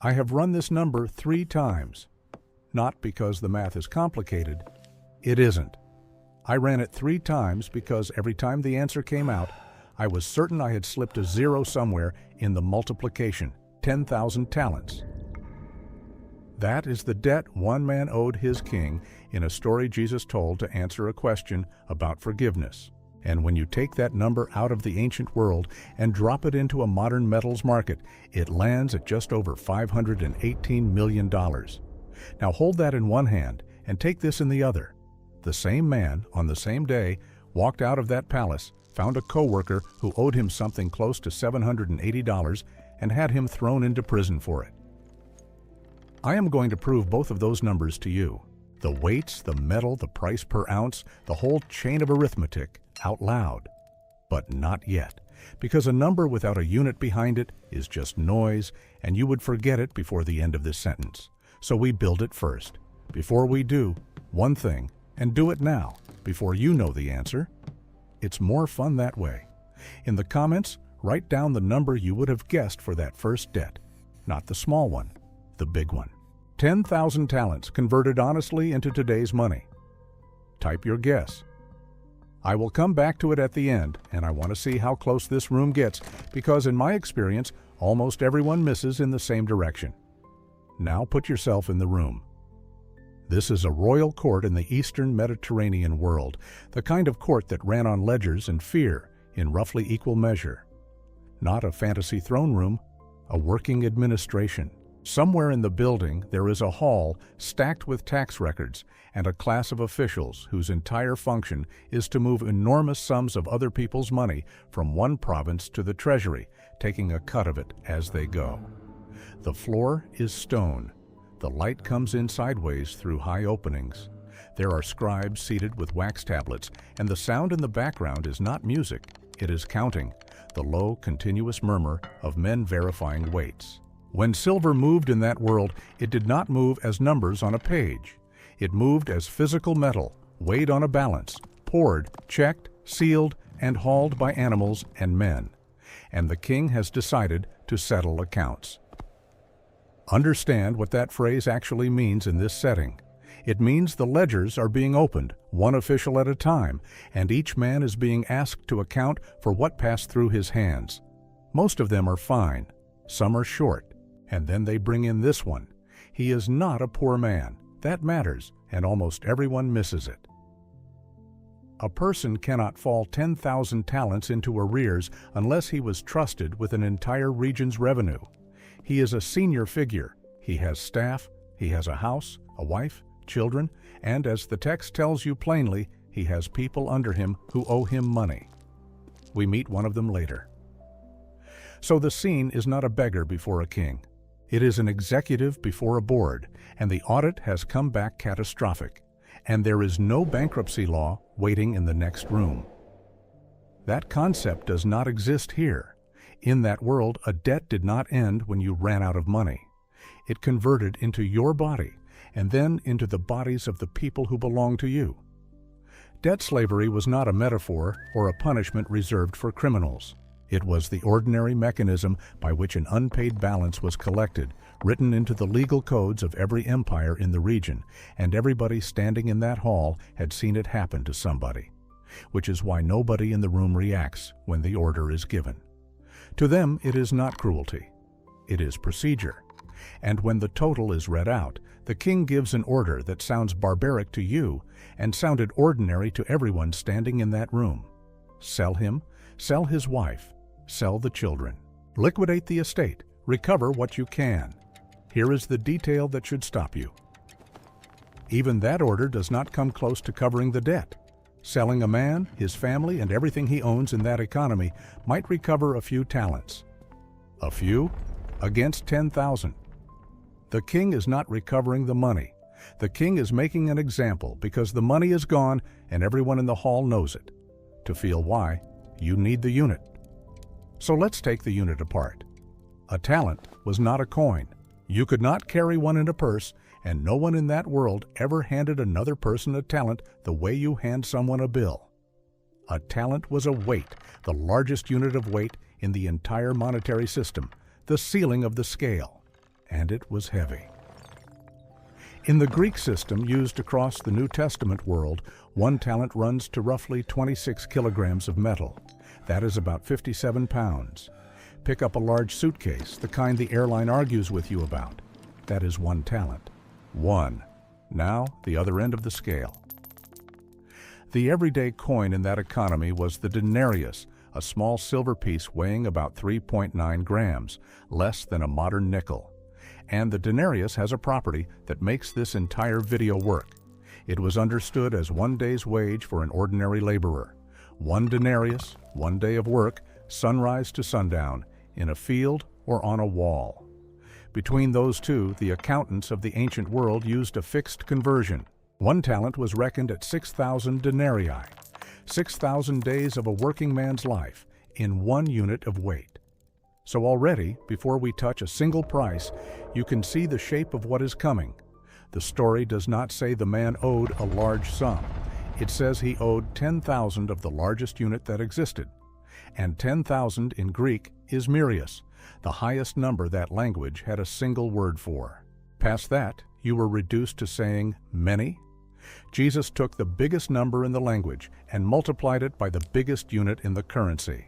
I have run this number 3 times. Not because the math is complicated. It isn't. I ran it 3 times because every time the answer came out, I was certain I had slipped a 0 somewhere in the multiplication, 10,000 talents. That is the debt one man owed his king in a story Jesus told to answer a question about forgiveness. And when you take that number out of the ancient world and drop it into a modern metals market, it lands at just over $518 million. Now hold that in one hand and take this in the other. The same man, on the same day, walked out of that palace, found a co-worker who owed him something close to $780, and had him thrown into prison for it. I am going to prove both of those numbers to you. The weights, the metal, the price per ounce, the whole chain of arithmetic, out loud. But not yet, because a number without a unit behind it is just noise, and you would forget it before the end of this sentence. So we build it first. Before we do, one thing, and do it now, before you know the answer. It's more fun that way. In the comments, write down the number you would have guessed for that first debt. Not the small one, the big one. 10,000 talents converted honestly into today's money. Type your guess. I will come back to it at the end, and I want to see how close this room gets, because in my experience, almost everyone misses in the same direction. Now put yourself in the room. This is a royal court in the Eastern Mediterranean world, the kind of court that ran on ledgers and fear in roughly equal measure. Not a fantasy throne room, a working administration. Somewhere in the building there is a hall stacked with tax records and a class of officials whose entire function is to move enormous sums of other people's money from one province to the treasury, taking a cut of it as they go. The floor is stone. The light comes in sideways through high openings. There are scribes seated with wax tablets, and the sound in the background is not music, it is counting, the low, continuous murmur of men verifying weights. When silver moved in that world, it did not move as numbers on a page. It moved as physical metal, weighed on a balance, poured, checked, sealed, and hauled by animals and men. And the king has decided to settle accounts. Understand what that phrase actually means in this setting. It means the ledgers are being opened, one official at a time, and each man is being asked to account for what passed through his hands. Most of them are fine, some are short. And then they bring in this one. He is not a poor man. That matters, and almost everyone misses it. A person cannot fall 10,000 talents into arrears unless he was trusted with an entire region's revenue. He is a senior figure. He has staff, he has a house, a wife, children, and as the text tells you plainly, he has people under him who owe him money. We meet one of them later. So the scene is not a beggar before a king. It is an executive before a board, and the audit has come back catastrophic, and there is no bankruptcy law waiting in the next room. That concept does not exist here. In that world, a debt did not end when you ran out of money. It converted into your body, and then into the bodies of the people who belong to you. Debt slavery was not a metaphor or a punishment reserved for criminals. It was the ordinary mechanism by which an unpaid balance was collected, written into the legal codes of every empire in the region, and everybody standing in that hall had seen it happen to somebody, which is why nobody in the room reacts when the order is given. To them, it is not cruelty. It is procedure. And when the total is read out, the king gives an order that sounds barbaric to you and sounded ordinary to everyone standing in that room. Sell him, sell his wife, sell the children. Liquidate the estate. Recover what you can. Here is the detail that should stop you. Even that order does not come close to covering the debt. Selling a man, his family, and everything he owns in that economy might recover a few talents. A few? Against 10,000. The king is not recovering the money. The king is making an example because the money is gone and everyone in the hall knows it. To feel why, you need the unit. So let's take the unit apart. A talent was not a coin. You could not carry one in a purse, and no one in that world ever handed another person a talent the way you hand someone a bill. A talent was a weight, the largest unit of weight in the entire monetary system, the ceiling of the scale. and it was heavy. In the Greek system used across the New Testament world, 1 talent runs to roughly 26 kilograms of metal. That is about 57 pounds. Pick up a large suitcase, the kind the airline argues with you about. That is 1 talent. 1. Now, the other end of the scale. The everyday coin in that economy was the denarius, a small silver piece weighing about 3.9 grams, less than a modern nickel. And the denarius has a property that makes this entire video work. It was understood as 1 day's wage for an ordinary laborer. 1 denarius, 1 day of work, sunrise to sundown, in a field or on a wall. Between those two, the accountants of the ancient world used a fixed conversion. 1 talent was reckoned at 6,000 denarii, 6,000 days of a working man's life in 1 unit of weight. So already, before we touch a single price, you can see the shape of what is coming. The story does not say the man owed a large sum. It says he owed 10,000 of the largest unit that existed. And 10,000 in Greek is myrius, the highest number that language had a single word for. Past that, you were reduced to saying many. Jesus took the biggest number in the language and multiplied it by the biggest unit in the currency.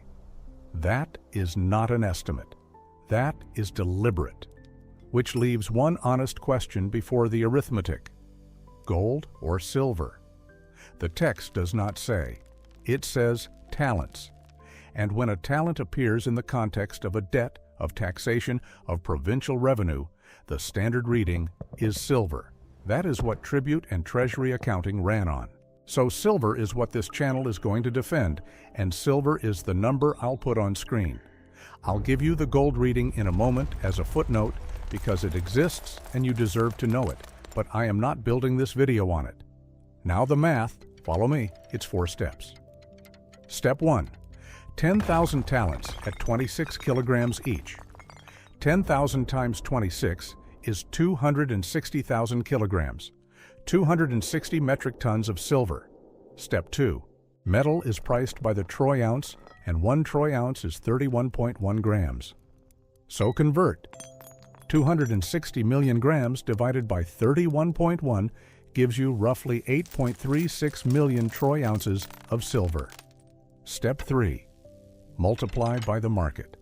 That is not an estimate. That is deliberate. Which leaves one honest question before the arithmetic: gold or silver? The text does not say. It says talents. And when a talent appears in the context of a debt, of taxation, of provincial revenue, the standard reading is silver. That is what tribute and treasury accounting ran on. So silver is what this channel is going to defend, and silver is the number I'll put on screen. I'll give you the gold reading in a moment as a footnote because it exists and you deserve to know it, but I am not building this video on it. Now the math, follow me, it's 4 steps. Step 1. 10,000 talents at 26 kilograms each. 10,000 times 26 is 260,000 kilograms, 260 metric tons of silver. Step 2. Metal is priced by the troy ounce, and 1 troy ounce is 31.1 grams. So convert. 260 million grams divided by 31.1 gives you roughly 8.36 million troy ounces of silver. Step 3. Multiply by the market.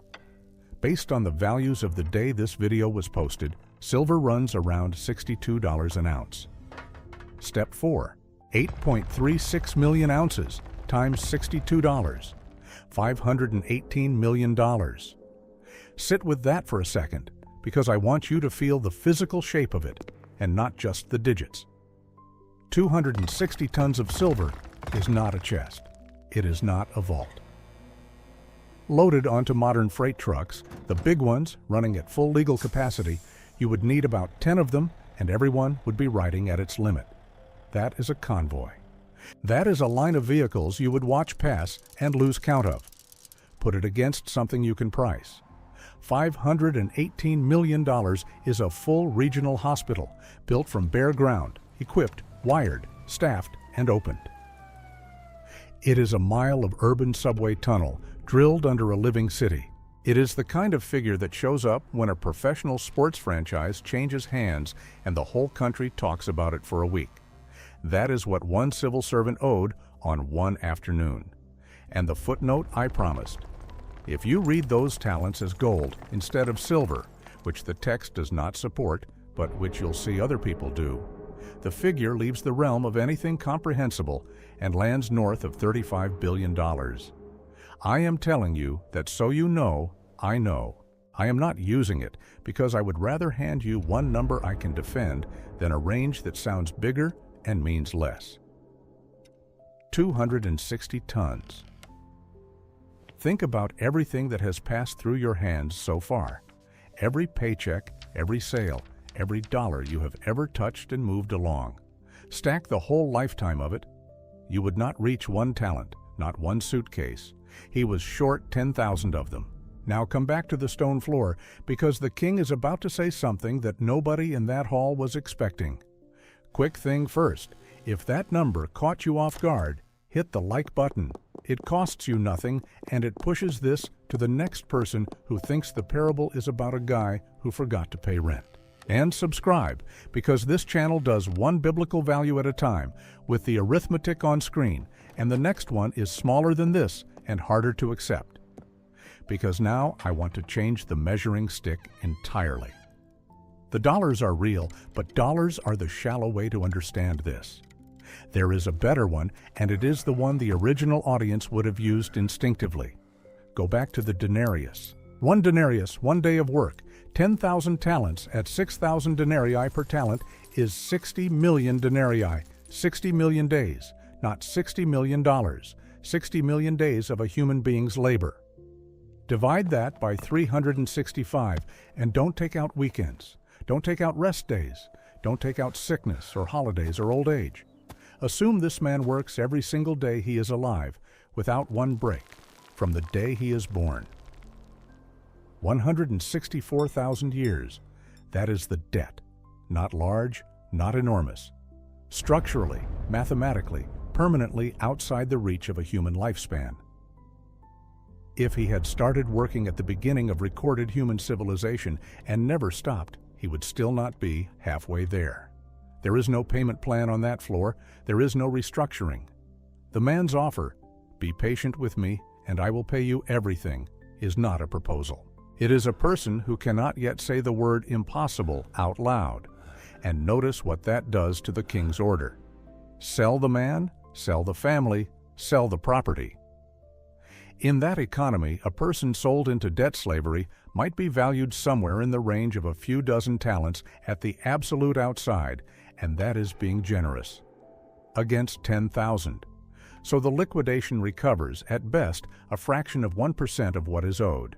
Based on the values of the day this video was posted, silver runs around $62 an ounce. Step 4. 8.36 million ounces times $62. $518 million. Sit with that for a second, because I want you to feel the physical shape of it, and not just the digits. 260 tons of silver is not a chest. It is not a vault. Loaded onto modern freight trucks, the big ones running at full legal capacity, you would need about 10 of them, and everyone would be riding at its limit. That is a convoy. That is a line of vehicles you would watch pass and lose count of. Put it against something you can price. $518 million is a full regional hospital built from bare ground, equipped, wired, staffed, and opened. It is a mile of urban subway tunnel drilled under a living city. It is the kind of figure that shows up when a professional sports franchise changes hands and the whole country talks about it for a week. That is what one civil servant owed on one afternoon. And the footnote I promised. If you read those talents as gold instead of silver, which the text does not support, but which you'll see other people do, the figure leaves the realm of anything comprehensible and lands north of $35 billion. I am telling you that so you know, I know. I am not using it because I would rather hand you one number I can defend than a range that sounds bigger and means less. 260 tons. Think about everything that has passed through your hands so far. Every paycheck, every sale, every dollar you have ever touched and moved along. Stack the whole lifetime of it. You would not reach 1 talent, not 1 suitcase. He was short 10,000 of them. Now come back to the stone floor, because the king is about to say something that nobody in that hall was expecting. Quick thing first, if that number caught you off guard, hit the like button. It costs you nothing, and it pushes this to the next person who thinks the parable is about a guy who forgot to pay rent. And subscribe, because this channel does one biblical value at a time with the arithmetic on screen, and the next one is smaller than this and harder to accept. Because now I want to change the measuring stick entirely. The dollars are real, but dollars are the shallow way to understand this. There is a better one, and it is the one the original audience would have used instinctively. Go back to the denarius. 1 denarius, 1 day of work, 10,000 talents at 6,000 denarii per talent is 60 million denarii, 60 million days, not $60 million, 60 million days of a human being's labor. Divide that by 365 and don't take out weekends. Don't take out rest days. Don't take out sickness or holidays or old age. Assume this man works every single day he is alive, without one break, from the day he is born. 164,000 years. That is the debt. Not large, not enormous. Structurally, mathematically, permanently outside the reach of a human lifespan. If he had started working at the beginning of recorded human civilization and never stopped, he would still not be halfway there. There is no payment plan on that floor. There is no restructuring. The man's offer, "Be patient with me and I will pay you everything," is not a proposal. It is a person who cannot yet say the word impossible out loud. And notice what that does to the king's order. Sell the man, sell the family, sell the property. In that economy, a person sold into debt slavery might be valued somewhere in the range of a few dozen talents at the absolute outside, and that is being generous. Against 10,000. So the liquidation recovers, at best, a fraction of 1% of what is owed.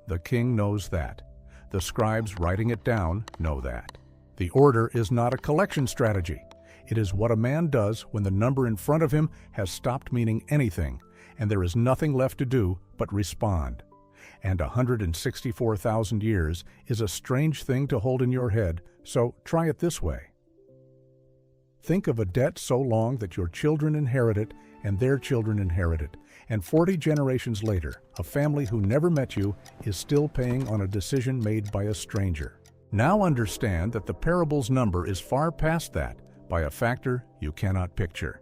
The king knows that. The scribes writing it down know that. The order is not a collection strategy. It is what a man does when the number in front of him has stopped meaning anything, and there is nothing left to do but respond. And 164,000 years is a strange thing to hold in your head, so try it this way. Think of a debt so long that your children inherit it and their children inherit it, and 40 generations later, a family who never met you is still paying on a decision made by a stranger. Now understand that the parable's number is far past that by a factor you cannot picture.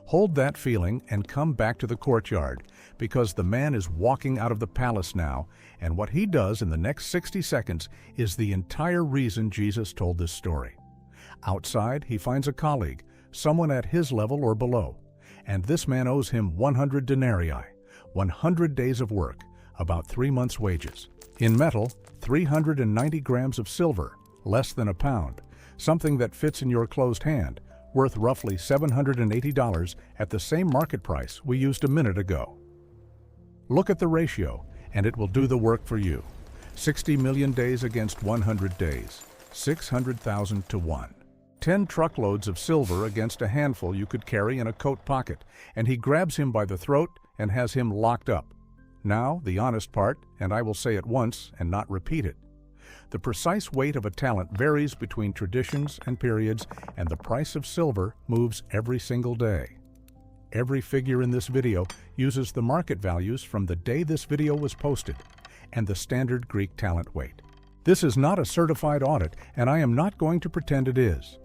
Hold that feeling and come back to the courtyard, because the man is walking out of the palace now, and what he does in the next 60 seconds is the entire reason Jesus told this story. Outside, he finds a colleague, someone at his level or below, and this man owes him 100 denarii, 100 days of work, about 3 months' wages. In metal, 390 grams of silver, less than a pound, something that fits in your closed hand, worth roughly $780 at the same market price we used a minute ago. Look at the ratio, and it will do the work for you. 60 million days against 100 days, 600,000 to 1. 10 truckloads of silver against a handful you could carry in a coat pocket, and he grabs him by the throat and has him locked up. Now, the honest part, and I will say it once and not repeat it. The precise weight of a talent varies between traditions and periods, and the price of silver moves every single day. Every figure in this video uses the market values from the day this video was posted, and the standard Greek talent weight. This is not a certified audit, and I am not going to pretend it is.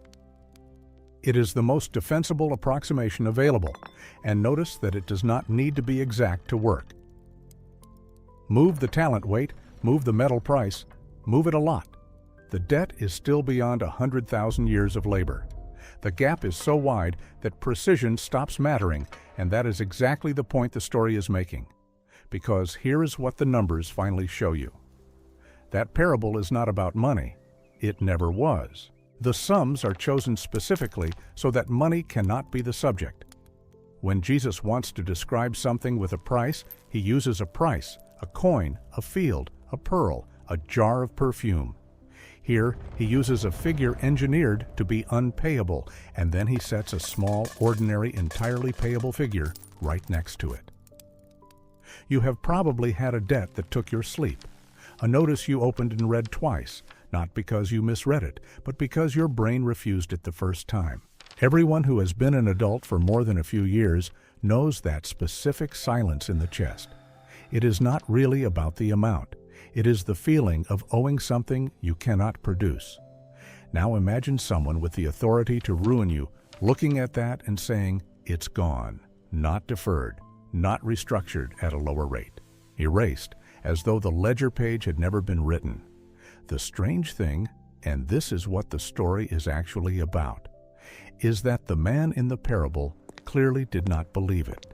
It is the most defensible approximation available, and notice that it does not need to be exact to work. Move the talent weight, move the metal price, move it a lot. The debt is still beyond 100,000 years of labor. The gap is so wide that precision stops mattering, and that is exactly the point the story is making. Because here is what the numbers finally show you. That parable is not about money. It never was. The sums are chosen specifically so that money cannot be the subject. When Jesus wants to describe something with a price, he uses a price, a coin, a field, a pearl, a jar of perfume. Here, he uses a figure engineered to be unpayable, and then he sets a small, ordinary, entirely payable figure right next to it. You have probably had a debt that took your sleep, a notice you opened and read twice, not because you misread it, but because your brain refused it the first time. Everyone who has been an adult for more than a few years knows that specific silence in the chest. It is not really about the amount. It is the feeling of owing something you cannot produce. Now imagine someone with the authority to ruin you looking at that and saying, it's gone, not deferred, not restructured at a lower rate, erased as though the ledger page had never been written. The strange thing, and this is what the story is actually about, is that the man in the parable clearly did not believe it.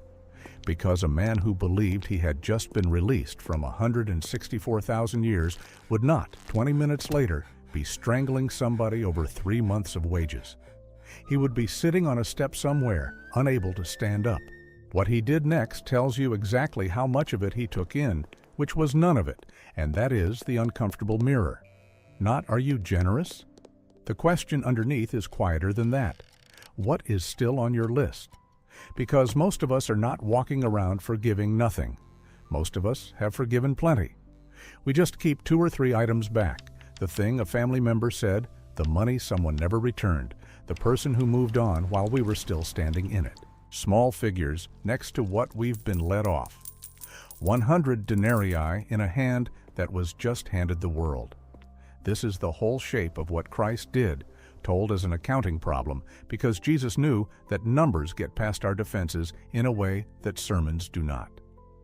Because a man who believed he had just been released from 164,000 years would not, 20 minutes later, be strangling somebody over 3 months of wages. He would be sitting on a step somewhere, unable to stand up. What he did next tells you exactly how much of it he took in, which was none of it, and that is the uncomfortable mirror. Not, are you generous? The question underneath is quieter than that. What is still on your list? Because most of us are not walking around forgiving nothing. Most of us have forgiven plenty. We just keep 2 or 3 items back. The thing a family member said, the money someone never returned, the person who moved on while we were still standing in it. Small figures next to what we've been let off. 100 denarii in a hand that was just handed the world. This is the whole shape of what Christ did, told as an accounting problem, because Jesus knew that numbers get past our defenses in a way that sermons do not.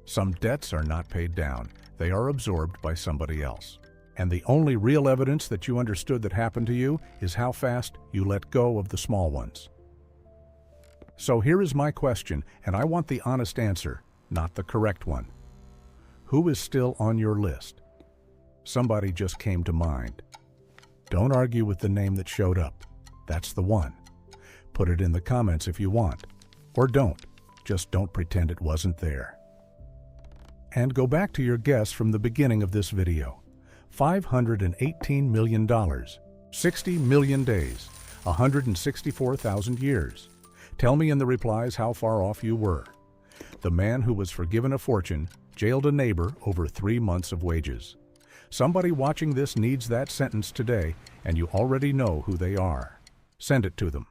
Some debts are not paid down, they are absorbed by somebody else. And the only real evidence that you understood that happened to you is how fast you let go of the small ones. So here is my question, and I want the honest answer, not the correct one. Who is still on your list? Somebody just came to mind. Don't argue with the name that showed up. That's the one. Put it in the comments if you want. Or don't. Just don't pretend it wasn't there. And go back to your guess from the beginning of this video. $518 million, 60 million days, 164,000 years. Tell me in the replies how far off you were. The man who was forgiven a fortune jailed a neighbor over 3 months of wages. Somebody watching this needs that sentence today, and you already know who they are. Send it to them.